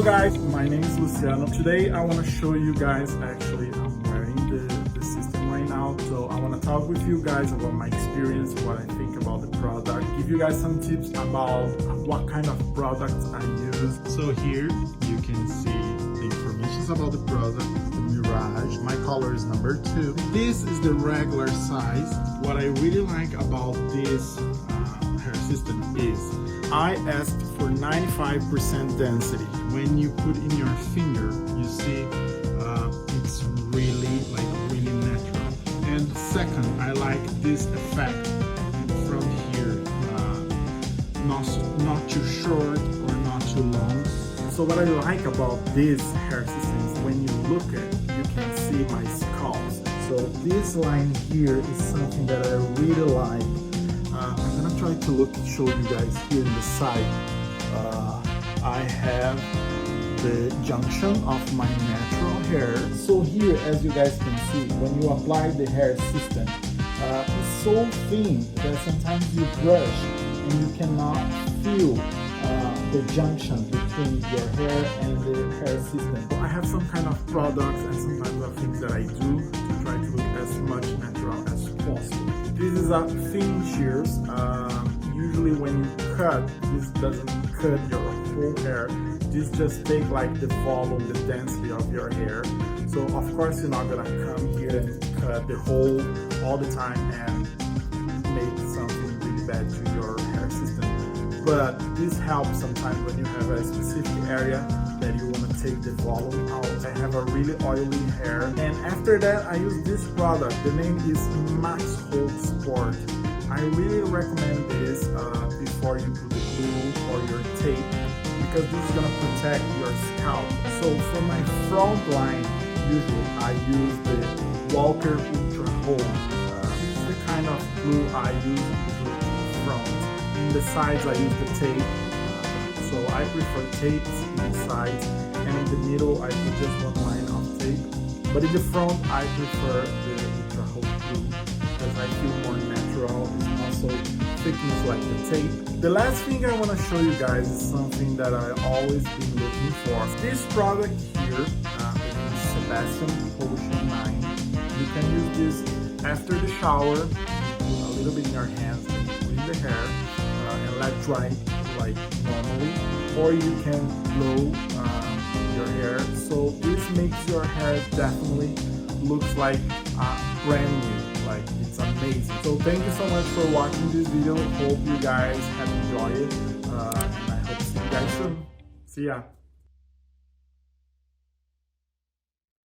guys, my name is Luciano. Today I want to show you guys, actually I'm wearing the system right now, so I want to talk with you guys about my experience, what I think about the product, give you guys some tips about what kind of products I use. So here you can see the information about the product, the Mirage. My color is number 2. This is the regular size. What I really like about this hair system is I asked for 95% density. When you put in your finger, you see it's really natural. And second, I like this effect from here, not too short or not too long. So what I like about this hair system is when you look at it, you can see my scalps. So this line here is something that I really like. I'm gonna try to show you guys here in the side. I have the junction of my natural hair. So here, as you guys can see, when you apply the hair system, it's so thin that sometimes you brush and you cannot feel the junction between your hair and the hair system. So I have some kind of products and sometimes of things that I do to try to look as much natural as possible. This is a thin shears. Usually when you cut, this doesn't cut your whole hair. This just take like the volume, the density of your hair. So of course you're not gonna come here and cut the whole all the time and make something really bad to your hair system. But this helps sometimes when you have a specific area that you want to take the volume out. I have a really oily hair, and after that I use this product. The name is Max Hold Sport. I really recommend this before you put the glue or your tape, because this is gonna protect your scalp. So for my front line, usually I use the Walker Ultra Hold. This is the kind of glue I use usually in the front. In the sides I use the tape, so I prefer tapes in the sides, and in the middle I put just one line of tape. But in the front I prefer the Ultra Hold glue because I feel more natural. It's not so thickness like the tape. The last thing I want to show you guys is something that I always been looking for. This product here, is Sebastian Potion 9. You can use this after the shower, a little bit in your hands and put in the hair. And let dry like normally, or you can blow your hair. So this makes your hair definitely looks like brand new, like it's amazing. So thank you so much for watching this video. Hope you guys have enjoyed it, and I hope to see you guys soon. See ya.